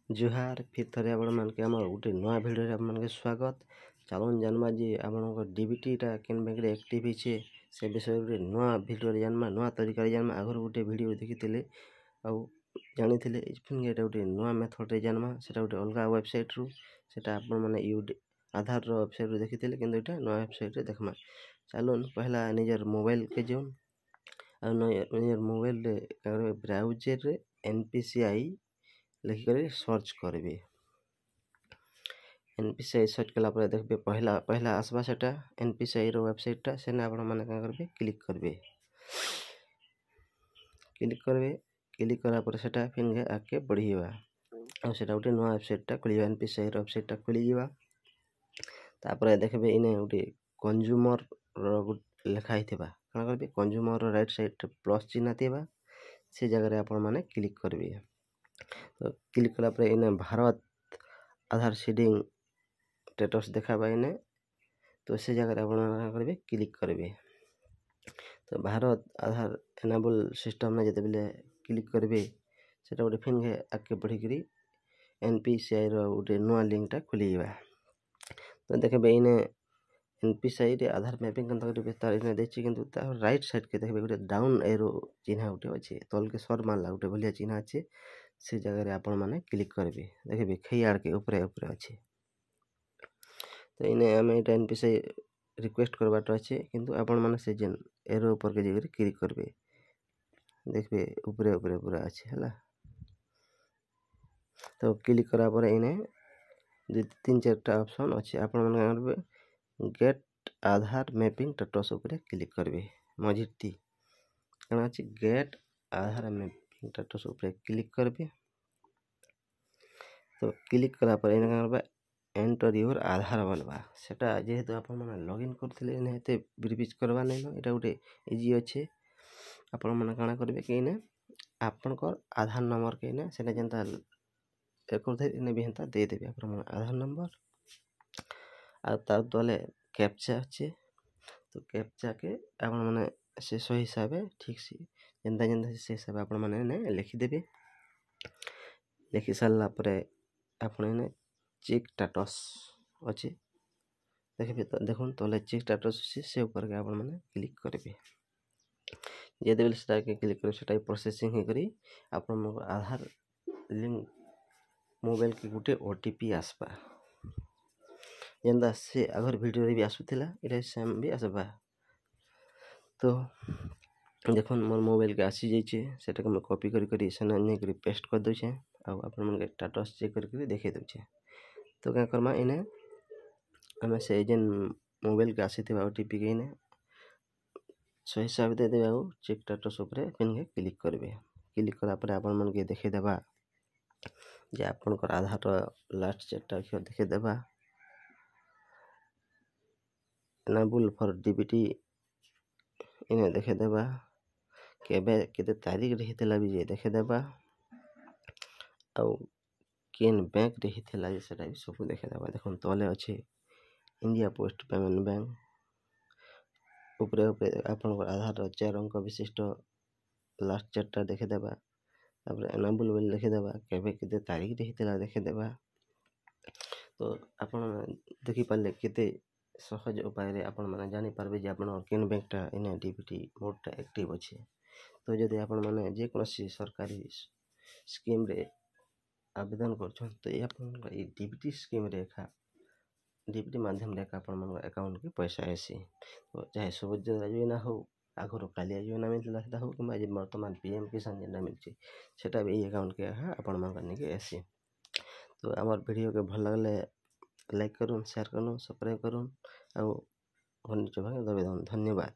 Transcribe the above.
जुहार फिर थरे आपण मानके आम गोटे नुआ भिडियो आप मानके स्वागत। चलन जानमा जे आपनकर डीबीटीटा केन बैंक रे एक्टिव हिचे से विषय रे नुआ भिडियो जानमा नुआ तरीका रे जानमा। आगर गोटे भिडियो देखिथिले आ जानिथिले फिर एटा गोटे नुआ मेथड रे जानमा सेटा गोटे अलगा वेबसाइट रु सेटा आपण माने आधार रो वेबसाइट रे देखिथिले किंतु एटा नुआ वेबसाइट रे देखमा। चलन पहला निजर मोबाइल के जोन आ निजर मोबाइल रे कागर ब्राउजर रे एनपीसीआई लिखिक सर्च करेंगे। एनपीसीआई सर्च कला देखिए पहला आसवा सेटा एनपीसीआई रो वेबसाइटा सेने आपण माने का करबे क्लिक करबे। क्लिक करा पर सेटा फिर आगे बढ़ीबा और सेटा गोटे नुआ वेबसाइटा खुलिबा एनपीसीआई रो वेबसाइटा खुली जीवा। तापर देखबे इने गोटे कंज्यूमर रो लिखा हिथिबा काना करबे consumer row right side plus चिन्ह थिबा से जगह रे आपण माने क्लिक करबे। तो क्लिक कला पर इने भारत आधार सीडिंग स्टेटस देखाबा इने तो से जगह आप करेंगे क्लिक करेंगे। तो भारत आधार एनाबल सिस्टम में जिते बेले क्लिक करेंगे सेटा गोटे फिर आगे बढ़ी एनपीसीआई रो गोटे नुआ लिंकटा खुली जावा। तो देखबे इने एनपीसीआई रे आधार मैपिंग कंता करेंगे तार इने देछि किंतु तार राइट साइड के देखबे गोटे डाउन एरो चिन्ह गोटे अछि तल के सर मारला गोटे भलिया चिन्ह अछि से जगह रे आपण माने क्लिक करेंगे। देखबे खैयाड़ के ऊपर अछि। तो इने आम एटा एनपीसीआई रिक्वेस्ट करवाटा अच्छे किंतु आपण माने से जेन एरो ऊपर के जगह क्लिक करबे देखबे ऊपरे ऊपरे पूरा अच्छे है। तो क्लिक करा पर इने 2-3-4टा ऑप्शन अच्छे आपण माने करबे गेट आधार मैपिंग स्टेटस ऊपर क्लिक करबे मझिटी कना अछि गेट आधार मैपिंग स्टेटस ऊपर क्लिक करबे। तो क्लिक कला पर इने करबे एंटर योर आधार बोलबा सेटा जेहेतु आपण माने लॉगिन करथिले इने हेते वेरिफाई करबा नै न एटा गोटे इजी अच्छे। आपण माने काना करबे कि इने आपनकर आधार नंबर के इने सेटा जेंता करथे इने बेहंता दे देबे आपण माने आधार नंबर आ तार तले कैप्चा अच्छे। तो कैप्चा के आपण माने से सही हिसाबे ठीक से जेंता जेंता से हिसाब आपण माने ने लिखि देबे। लिखि सारला परे आपण इने चेक स्टेटस अच्छे देखिए। तो देखो तले चेक स्टेटस अच्छे से ऊपर के आपण माने क्लिक करेंगे। जदि बेले सेटा के क्लिक करे सेटा प्रोसेसिंग हे करी आपण आधार लिंक मोबाइल के गुटे ओटीपी आसबा जेंदा से अगर वीडियो रे भी आसुथिला इटा सेम भी आसबा। तो देखो मोर मोबाइल के आसी जाइए सेटा के मैं कॉपी करी सेना नै करी पेस्ट कर दोछे आ आपण मन के स्टेटस चेक करी देखे दोछे। तो क्या करमा इने आम से जेन मोबाइल के आसी ओटीपी के इने सही हिसाब दे देबा चेक स्टेटस ऊपर फिर क्लिक करबे। क्लिक कला पर आपण मन के देखे देबा जे आपनकर आधार लास्ट चेकटा अक्षर देखे देबा एनाबल फॉर डीबीटी इने देखे देबा केबे केते तारीख रहितला भी जे देखे देबा आ केन बैंक रहितला जे सेटा भी सब देखे देबा। देखो तले अच्छे इंडिया पोस्ट पेमेंट बैंक ऊपर आपनकर आधार 4 अंक विशिष्ट लास्ट चेकटा देखे देबा तापर एनाबल बोल देखे देबा केबे केते तारीख रहितला देखे देबा। तो आपण देखि पाले केते सहज उपाय रे आपण माने जानि पारबे जे आपण केन बैंकटा इने डीबीटी मोडटा एक्टिव अछि। तो जदि आपण माने जे कोनोसी सरकारी स्कीम रे आवेदन करछन तो ये आपण डीबीटी स्कीम रे डीबीटी माध्यम रे आपण मन अकाउंट के पैसा आसी। तो चाहे सबज योजना हो आगरो कालिया योजना मिलला सेटा हो कि वर्तमान पीएम किसान जेना मिलछि सेटा भी अकाउंट के आपण मन के आसी। तो आमर वीडियो के भल लागले लाइक करूँ शेयर करूँ सब्सक्राइब करूँ आ धन्यवाद।